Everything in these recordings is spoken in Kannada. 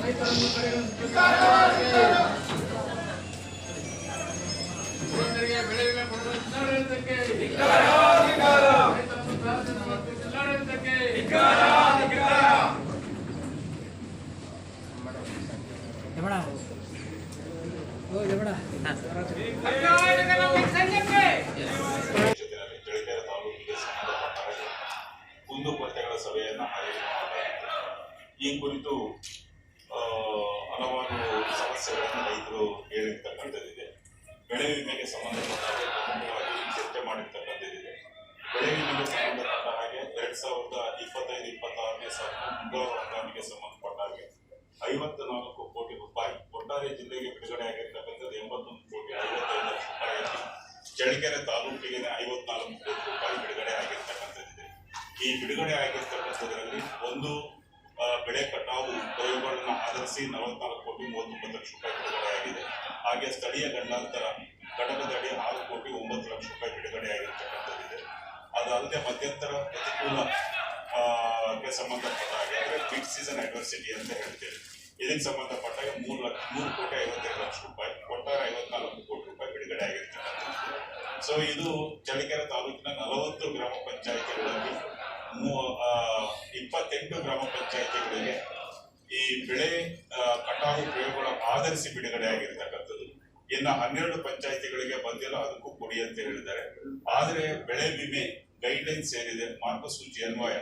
ರೈತರನ್ನು ಕಡೆಗಣಿಸುತ್ತಿರುವ ರೈತರಿಗೆ ಬೆಳೆ ವಿಮೆ ಕೊಡುವ ಜಿಲ್ಲಾಡಳಿತಕ್ಕೆ ರೈತರನ್ನು ಪ್ರಾರ್ಥನೆ ಮಾಡುವ ಜಿಲ್ಲಾಡಳಿತಕ್ಕೆ ಚಳ್ಳಕೆರೆ ತಾಲೂಕಿಗೆ ಸಂಬಂಧಪಟ್ಟ ಕುಂದುಕೊರತೆಗಳ ಸಭೆಯನ್ನು ಆಯೋಜನೆ ಮಾಡಲಾಗಿದೆ. ಈ ಕುರಿತು ಹಲವಾರು ಸಮಸ್ಯೆಗಳನ್ನು ರೈತರು ಹೇಳಿರ್ತಕ್ಕಂಥದ್ದಿದೆ. ಬೆಳೆ ವಿಮೆಗೆ ಸಂಬಂಧಪಟ್ಟ ಹಾಗೆ ಪ್ರಮುಖವಾಗಿ ಚರ್ಚೆ ಮಾಡಿರ್ತಕ್ಕಂಥದ್ದಿದೆ. ಬೆಳೆ ವಿಮೆಗೆ ಸಂಬಂಧಪಟ್ಟ ಹಾಗೆ 2025-26ನೇ ಸಾಲಿನ ಮುಂಗಾರು ಹಂಗಾಮಿಗೆ ಸಂಬಂಧಪಟ್ಟ ಹಾಗೆ 54 ಕೋಟಿ ರೂಪಾಯಿ ಒಟ್ಟಾರೆ ಜಿಲ್ಲೆಗೆ ಬಿಡುಗಡೆ ಆಗಿರ್ತಕ್ಕಂಥದ್ದು 81 ಕೋಟಿ 55 ಲಕ್ಷ ರೂಪಾಯಿಯಲ್ಲಿ ಚಳ್ಳಕೆರೆ ತಾಲೂಕಿಗೆ 54 ಕೋಟಿ ರೂಪಾಯಿ ಬಿಡುಗಡೆ ಆಗಿರ್ತಕ್ಕಂಥದ್ದಿದೆ. ಈ ಬಿಡುಗಡೆ ಆಗಿರ್ತಕ್ಕಂಥದ್ರಲ್ಲಿ ಒಂದು ಬೆಳೆ ಕಟಾವು ಪ್ರಯೋಗಗಳನ್ನು ಆಧರಿಸಿ 44 ಕೋಟಿ 39 ಲಕ್ಷ ರೂಪಾಯಿ ಬಿಡುಗಡೆ ಆಗಿದೆ. ಹಾಗೆ ಸ್ಥಳೀಯ ಗಂಡಾಂತರ ಘಟಕದಡಿ 6 ಕೋಟಿ 9 ಲಕ್ಷ ರೂಪಾಯಿ ಬಿಡುಗಡೆ ಆಗಿರ್ತಕ್ಕಂಥದ್ದಿದೆ. ಅದಲ್ಲದೆ ಮಧ್ಯಂತರ ಪ್ರತಿಕೂಲ ಸಂಬಂಧಪಟ್ಟ ಹಾಗೆ ಅಂದರೆ ಮಿಡ್ ಸೀಸನ್ ಅಡ್ವರ್ಸಿಟಿ ಅಂತ ಹೇಳ್ತೇವೆ. ಇದಕ್ಕೆ ಸಂಬಂಧಪಟ್ಟ ಹಾಗೆ 3 ಕೋಟಿ 52 ಲಕ್ಷ ರೂಪಾಯಿ ಒಟ್ಟಾರೆ 54 ಕೋಟಿ ರೂಪಾಯಿ ಬಿಡುಗಡೆ ಆಗಿರ್ತಕ್ಕಂಥದ್ದು. ಸೊ ಇದು ಚಳ್ಳಕೆರೆ ತಾಲೂಕಿನ 40 ಗ್ರಾಮ ಪಂಚಾಯಿತಿಗಳಲ್ಲಿ 28 ಗ್ರಾಮ ಪಂಚಾಯಿತಿಗಳಿಗೆ ಈ ಬೆಳೆ ಕಟಾವು ಪ್ರಯೋಗಗಳ ಆಧರಿಸಿ ಬಿಡುಗಡೆ ಆಗಿರ್ತಕ್ಕಂಥದ್ದು. ಇನ್ನು 12 ಪಂಚಾಯಿತಿಗಳಿಗೆ ಬಂದಿಲ್ಲ, ಅದಕ್ಕೂ ಕೊಡಿ ಅಂತ ಹೇಳಿದ್ದಾರೆ. ಆದರೆ ಬೆಳೆ ವಿಮೆ ಗೈಡ್ಲೈನ್ಸ್ ಏನಿದೆ ಮಾರ್ಗಸೂಚಿ ಅನ್ವಯ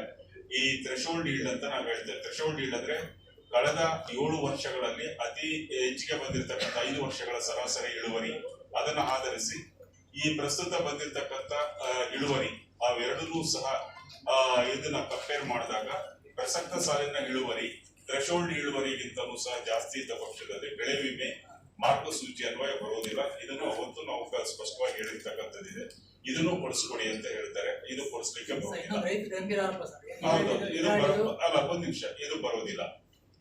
ಈ ಥ್ರೆಶೋಲ್ಡ್ ಈಲ್ಡ್ ಅಂತ ನಾವು ಹೇಳ್ತೇವೆ. ಥ್ರೆಶೋಲ್ಡ್ ಈಲ್ಡ್ ಅಂದ್ರೆ ಕಳೆದ 7 ವರ್ಷಗಳಲ್ಲಿ ಅತಿ ಹೆಚ್ಚಿಗೆ ಬಂದಿರತಕ್ಕಂಥ 5 ವರ್ಷಗಳ ಸರಾಸರಿ ಇಳುವರಿ ಅದನ್ನು ಆಧರಿಸಿ ಈ ಪ್ರಸ್ತುತ ಬಂದಿರತಕ್ಕಂಥ ಇಳುವರಿ ಅವೆರಡನ್ನೂ ಸಹ ಇದನ್ನ ಕಂಪೇರ್ ಮಾಡಿದಾಗ ಪ್ರಸಕ್ತ ಸಾಲಿನ ಇಳುವರಿ ಥ್ರೆಶೋಲ್ಡ್ ಇಳುವರಿಗಿಂತಲೂ ಸಹ ಜಾಸ್ತಿ ಇದ್ದ ಪಕ್ಷದಲ್ಲಿ ಬೆಳೆ ವಿಮೆ ಮಾರ್ಗಸೂಚಿ ಅನ್ವಯ ಬರುವುದಿಲ್ಲ. ಇದನ್ನು ಅವತ್ತು ನಾವು ಸ್ಪಷ್ಟವಾಗಿ ಹೇಳಿರ್ತಕ್ಕಂಥದ್ದಿದೆ. ಇದನ್ನು ಕೊಡಿಸ್ಕೊಡಿ ಅಂತ ಹೇಳ್ತಾರೆ. ಇದು ಕೊಡಿಸ್ಲಿಕ್ಕೆ ಬರೋದಿಲ್ಲ. ಹೌದು, ಇದು ಅಲ್ಲ, ಒಂದ್ ನಿಮಿಷ, ಇದು ಬರೋದಿಲ್ಲ.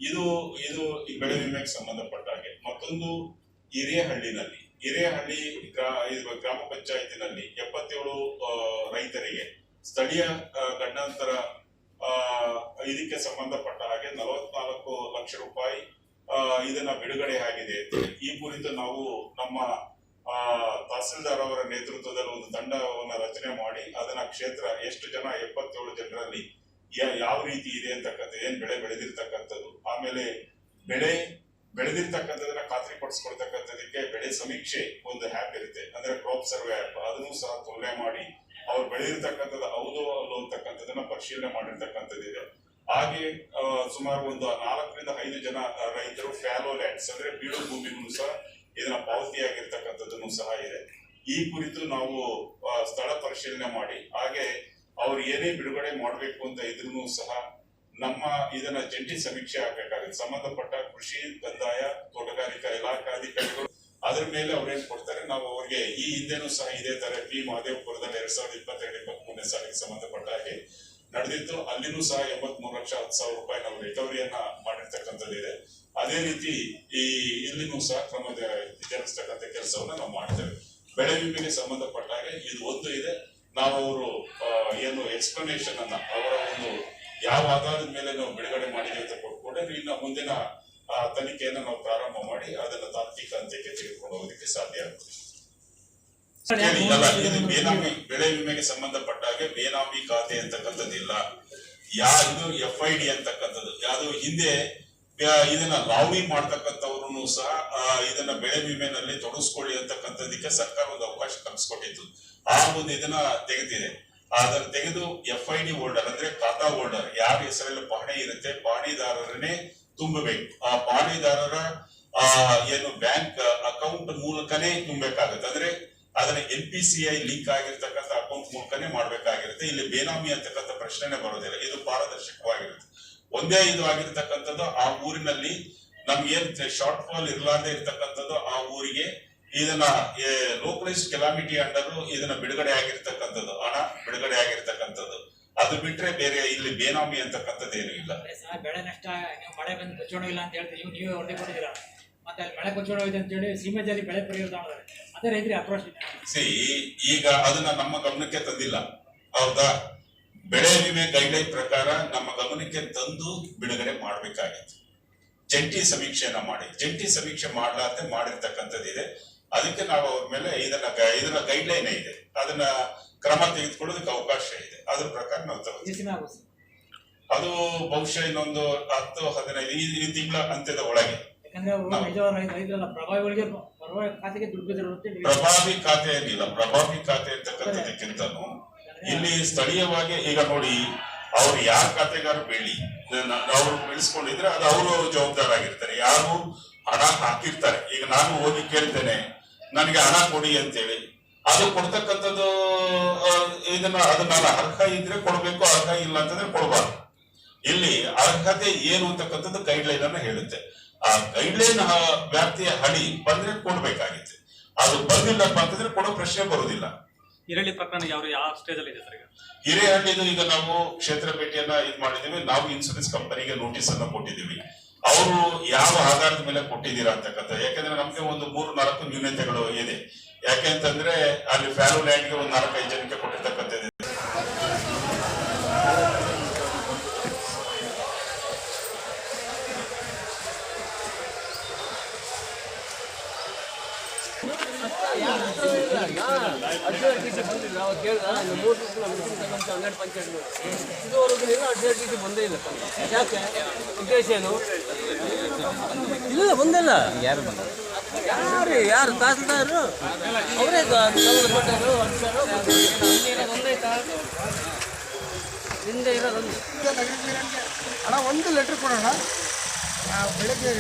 ಇದು ಈ ಬೆಳೆ ವಿಮೆಗೆ ಸಂಬಂಧಪಟ್ಟ ಹಾಗೆ ಮತ್ತೊಂದು ಹಿರೇಹಳ್ಳಿ ಗ್ರಾಮ ಪಂಚಾಯತಿನಲ್ಲಿ 77 ರೈತರಿಗೆ ಸ್ಥಳೀಯ ಗಂಡಾಂತರ ಇದಕ್ಕೆ ಸಂಬಂಧಪಟ್ಟ ಹಾಗೆ 44 ಲಕ್ಷ ರೂಪಾಯಿ ಇದನ್ನ ಬಿಡುಗಡೆ ಆಗಿದೆ. ಈ ಕುರಿತು ನಾವು ನಮ್ಮ ತಹಸೀಲ್ದಾರ್ ಅವರ ನೇತೃತ್ವದಲ್ಲಿ ಒಂದು ತಂಡವನ್ನು ರಚನೆ ಮಾಡಿ ಅದನ್ನ ಕ್ಷೇತ್ರ ಎಷ್ಟು ಜನ 77 ಜನರಲ್ಲಿ ಯಾವ ರೀತಿ ಇದೆ ಅಂತಕ್ಕಂಥ ಏನ್ ಬೆಳೆ ಬೆಳೆದಿರ್ತಕ್ಕಂಥದ್ದು, ಆಮೇಲೆ ಬೆಳೆ ಬೆಳೆದಿರ್ತಕ್ಕಂಥದನ್ನ ಖಾತ್ರಿ ಪಡಿಸ್ಕೊಳ್ತಕ್ಕಂಥದಕ್ಕೆ ಬೆಳೆ ಸಮೀಕ್ಷೆ ಒಂದು ಆ್ಯಪ್ ಇರುತ್ತೆ, ಅಂದ್ರೆ ಕ್ರಾಪ್ ಸರ್ವೆ ಆ್ಯಪ್. ಅದನ್ನು ಸಹ ತುಲನೆ ಮಾಡಿ ಅವ್ರು ಬೆಳೆದಿರ್ತಕ್ಕಂಥದ್ದು ಹೌದು ಅಲ್ಲೋ ಅಂತಕ್ಕಂಥದನ್ನ ಪರಿಶೀಲನೆ ಮಾಡಿರ್ತಕ್ಕಂಥದ್ದಿದೆ. ಹಾಗೆ ಸುಮಾರು ಒಂದು 4 ರಿಂದ 5 ಜನ ರೈತರು ಫ್ಯಾಲೋ ಲ್ಯಾಂಡ್ಸ್ ಅಂದ್ರೆ ಬೀಳು ಭೂಮಿಗಳು ಸಹ ಇದನ್ನ ಪಾವತಿಯಾಗಿರ್ತಕ್ಕಂಥದ್ದನ್ನು ಸಹ ಇದೆ. ಈ ಕುರಿತು ನಾವು ಸ್ಥಳ ಪರಿಶೀಲನೆ ಮಾಡಿ ಹಾಗೆ ಅವ್ರು ಏನೇ ಬಿಡುಗಡೆ ಮಾಡಬೇಕು ಅಂತ ಇದ್ರೂ ಸಹ ನಮ್ಮ ಇದನ್ನ ಜಂಟಿ ಸಮೀಕ್ಷೆ ಆಗ್ಬೇಕಾಗುತ್ತೆ. ಸಂಬಂಧಪಟ್ಟ ಕೃಷಿ, ಕಂದಾಯ, ತೋಟಗಾರಿಕಾ ಇಲಾಖಾಧಿಕಾರಿಗಳು ಅದ್ರ ಮೇಲೆ ಅವ್ರೇನ್ ಕೊಡ್ತಾರೆ, ನಾವು ಅವ್ರಿಗೆ ಈ ಹಿಂದೆನೂ ಸಹ ಇದೇ ತರ ಪಿ ಮಹದೇವಪುರದಲ್ಲಿ 2022-23ನೇ ಸಾಲಿಗೆ ಸಂಬಂಧಪಟ್ಟ ಹಾಗೆ ನಡೆದಿತ್ತು. ಅಲ್ಲಿನೂ ಸಹ 83,10,000 ರೂಪಾಯಿ ನಾವು ರಿಕವರಿಯನ್ನ ಮಾಡಿರ್ತಕ್ಕಂಥದ್ದಿದೆ. ಅದೇ ರೀತಿ ಇಲ್ಲಿನೂ ಸಹ ಕ್ರಮ ಜರುಗಿಸ್ತಕ್ಕಂಥ ಕೆಲಸವನ್ನ ನಾವು ಮಾಡ್ತೇವೆ. ಬೆಳೆ ವಿಮೆಗೆ ಸಂಬಂಧಪಟ್ಟ ಹಾಗೆ ಇದು ಒಂದು ಇದೆ. ನಾವು ಅವರು ಏನು ಎಕ್ಸ್ಪ್ಲನೇಷನ್ ಅನ್ನ ಅವರ ಒಂದು ಯಾವ ಆಧಾರದ ಮೇಲೆ ನಾವು ಬಿಡುಗಡೆ ಮಾಡಿದ್ದೀವಿ ಅಂತ ಕೊಟ್ಕೊಂಡ್ರೆ ಇನ್ನು ಮುಂದಿನ ತನಿಖೆಯನ್ನು ನಾವು ಪ್ರಾರಂಭ ಮಾಡಿ ಅದನ್ನ ತಾಂತ್ರಿಕ ಅಂತ್ಯಕ್ಕೆ ತೆಗೆದುಕೊಂಡು ಹೋಗೋದಕ್ಕೆ ಸಾಧ್ಯ ಆಗುತ್ತೆ. ಇದು ಬೇನಾಮಿ ಬೆಳೆ ವಿಮೆಗೆ ಸಂಬಂಧಪಟ್ಟ ಹಾಗೆ ಬೇನಾಮಿ ಖಾತೆ ಅಂತಕ್ಕಂಥದ್ದಿಲ್ಲ. ಇದು FID ಅಂತಕ್ಕಂಥದ್ದು ಯಾವುದು ಹಿಂದೆ ಇದನ್ನ ಲಾವಿ ಮಾಡ್ತಕ್ಕಂಥವ್ರು ಸಹ ಇದನ್ನ ಬೆಳೆ ವಿಮೆನಲ್ಲಿ ತೊಡಗಿಸ್ಕೊಳ್ಳಿ ಅಂತಕ್ಕಂಥದಕ್ಕೆ ಸರ್ಕಾರ ಒಂದು ಅವಕಾಶ ಕಲ್ಪಿಸ್ಕೊಟ್ಟಿತ್ತು. ಆ ಒಂದು ಇದನ್ನ ತೆಗೆದಿದೆ. ಅದನ್ನ ತೆಗೆದು FID ಹೋಲ್ಡರ್ ಅಂದ್ರೆ ಖಾತಾ ಹೋಲ್ಡರ್ ಯಾರ ಹೆಸರಲ್ಲಿ ಪಹಣಿ ಇರುತ್ತೆ ಪಹಣಿದಾರರನ್ನೇ ತುಂಬಬೇಕು. ಆ ಪಹಣಿದಾರರ ಏನು ಬ್ಯಾಂಕ್ ಅಕೌಂಟ್ ಮೂಲಕನೇ ತುಂಬಬೇಕಾಗುತ್ತೆ. ಅಂದ್ರೆ ಅದನ್ನ NPCI ಲಿಂಕ್ ಆಗಿರ್ತಕ್ಕಂಥ ಅಕೌಂಟ್ ಮೂಲಕನೇ ಮಾಡ್ಬೇಕಾಗಿರುತ್ತೆ. ಇಲ್ಲಿ ಬೇನಾಮಿ ಅಂತಕ್ಕಂಥ ಪ್ರಶ್ನೆನೇ ಬರೋದಿಲ್ಲ. ಇದು ಪಾರದರ್ಶಕವಾಗಿರುತ್ತೆ. ಒಂದೇ ಇದು ಆಗಿರ್ತಕ್ಕಂಥದ್ದು ಆ ಊರಿನಲ್ಲಿ ನಮ್ಗೇನ್ ಶಾರ್ಟ್ ಫಾಲ್ ಇರ್ಲಾರ್ದೆ ಇರ್ತಕ್ಕಂಥದ್ದು ಆ ಊರಿಗೆ ಇದನ್ನ ಲೋಕಲೈಸ್ಡ್ ಕೆಲಾಮಿಟಿ ಅಂಡರ್ ಇದನ್ನ ಬಿಡುಗಡೆ ಆಗಿರ್ತಕ್ಕಂಥದ್ದು ಹಣ ಬಿಡುಗಡೆ ಆಗಿರ್ತಕ್ಕಂಥದ್ದು. ಅದು ಬಿಟ್ರೆ ಬೇರೆ ಇಲ್ಲಿ ಬೇನಾಮಿ ಅಂತಕ್ಕಂಥದ್ದು ಏನು ಇಲ್ಲ. ಬೆಳೆ ನಷ್ಟ ಮಳೆ ಬಂದು ಕೊಚ್ಚೋಣ ಇಲ್ಲ ಅಂತ ಹೇಳ್ತೀವಿ, ನೀವೇ ವರದಿ ಕೊಟ್ಟಿದ್ದೀರಾ. ಮತ್ತೆ ಅಲ್ಲಿ ಮಳೆ ಕೊಚ್ಚೋಣ ಹೋಯ್ತು ಅಂತ ಹೇಳಿ ಸೀಮೆಜಲ್ಲಿ ಬೆಳೆ ಪರಿಯೋಜನೆ ಮಾಡಿದ್ದಾರೆ. ಅದೇ ರೈತರಿಗೆ ಅಪ್ರೋಚ್ ಈಗ ಅದನ್ನ ನಮ್ಮ ಗಮನಕ್ಕೆ ತಂದಿಲ್ಲ. ಹೌದಾ, ಬೆಳೆ ವಿಮೆ ಗೈಡ್ಲೈನ್ ಪ್ರಕಾರ ನಮ್ಮ ಗಮನಕ್ಕೆ ತಂದು ಬಿಡುಗಡೆ ಮಾಡಬೇಕಾಗಿತ್ತು. ಜಂಟಿ ಸಮೀಕ್ಷೆಯನ್ನ ಮಾಡಿ, ಜಂಟಿ ಸಮೀಕ್ಷೆ ಮಾಡಲಾರ್ದೆ ಮಾಡಿರ್ತಕ್ಕಂಥದ್ದಿದೆ. ಅದಕ್ಕೆ ನಾವು ಅವ್ರ ಮೇಲೆ ಇದನ್ನ ಗೈಡ್ಲೈನ್ ಇದೆ, ಅದನ್ನ ಕ್ರಮ ತೆಗೆದುಕೊಳ್ಳೋದಕ್ಕೆ ಅವಕಾಶ ಇದೆ. ಅದ್ರ ಪ್ರಕಾರ ನಾವು ತಗೋತೀವಿ. ಅದು ಬಹುಶಃ ಇನ್ನೊಂದು 10-15 ಈ ತಿಂಗಳ ಅಂತ್ಯದ ಒಳಗೆ. ಪ್ರಭಾವಿ ಖಾತೆ ಏನಿಲ್ಲ, ಪ್ರಭಾವಿ ಖಾತೆ ಅಂತಕ್ಕಂಥದಕ್ಕಿಂತನೂ ಇಲ್ಲಿ ಸ್ಥಳೀಯವಾಗಿ ಈಗ ನೋಡಿ, ಅವ್ರು ಯಾರ ಖಾತೆಗಾರ ಬೆಳಿ ಅವ್ರು ಬೆಳೆಸ್ಕೊಂಡಿದ್ರೆ ಅದು ಅವರು ಜವಾಬ್ದಾರ ಆಗಿರ್ತಾರೆ. ಯಾರು ಹಣ ಹಾಕಿರ್ತಾರೆ, ಈಗ ನಾನು ಹೋಗಿ ಕೇಳ್ತೇನೆ ನನಗೆ ಹಣ ಕೊಡಿ ಅಂತೇಳಿ, ಅದು ಕೊಡ್ತಕ್ಕಂಥದ್ದು ಅದು ನಾನು ಅರ್ಹ ಇದ್ರೆ ಕೊಡ್ಬೇಕು, ಅರ್ಹ ಇಲ್ಲ ಅಂತಂದ್ರೆ ಕೊಡಬಾರ್ದು. ಇಲ್ಲಿ ಅರ್ಹತೆ ಏನು ಅಂತಕ್ಕಂಥದ್ದು ಗೈಡ್ಲೈನ್ ಅನ್ನ ಹೇಳುತ್ತೆ. ಆ ಗೈಡ್ಲೈನ್ ವ್ಯಾಪ್ತಿಯ ಹಳಿ ಬಂದ್ರೆ ಕೊಡ್ಬೇಕಾಗಿತ್ತು. ಅದು ಬಂದಿಲ್ಲಪ್ಪ ಅಂತಂದ್ರೆ ಕೊಡೋ ಪ್ರಶ್ನೆ ಬರುವುದಿಲ್ಲ. ಹಿರೇಹಳ್ಳಿ ಪ್ರಕರಣ ಯಾವ ಸ್ಟೇಜ್ ಅಲ್ಲಿ ಇದೆ ಸರ್? ಹಿರೇಹಳ್ಳಿದು ಈಗ ನಾವು ಕ್ಷೇತ್ರ ಭೇಟಿಯನ್ನ ಮಾಡಿದ್ದೀವಿ. ನಾವು ಇನ್ಸೂರೆನ್ಸ್ ಕಂಪನಿಗೆ ನೋಟಿಸ್ ಅನ್ನ ಕೊಟ್ಟಿದ್ದೀವಿ. ಅವರು ಯಾವ ಆಧಾರದ ಮೇಲೆ ಕೊಟ್ಟಿದ್ದೀರಾ ಅಂತಕ್ಕಂಥ, ಯಾಕಂದ್ರೆ ನಮ್ಗೆ ಒಂದು 3-4 ನ್ಯೂನತೆಗಳು ಇದೆ. ಯಾಕೆಂತಂದ್ರೆ ಅಲ್ಲಿ ಫ್ಯಾಲೋ ಲ್ಯಾಂಡ್ಗೆ ಒಂದು 4-5 ಜನಕ್ಕೆ ಕೊಟ್ಟಿರ್ತಕ್ಕಂಥದ್ದು. ಯಾಕೆ ಉದ್ದೇಶ ಏನು? ಇಲ್ಲ ಬಂದಿಲ್ಲ. ಯಾರು ತಹಸೀಲ್ದಾರರು ಅವರೇ ಹಿಂದೆ ಇರೋದೊಂದು ಅಣ್ಣ ಒಂದು ಲೆಟರ್ ಕೊಡೋಣ ಬೆಳಗ್ಗೆ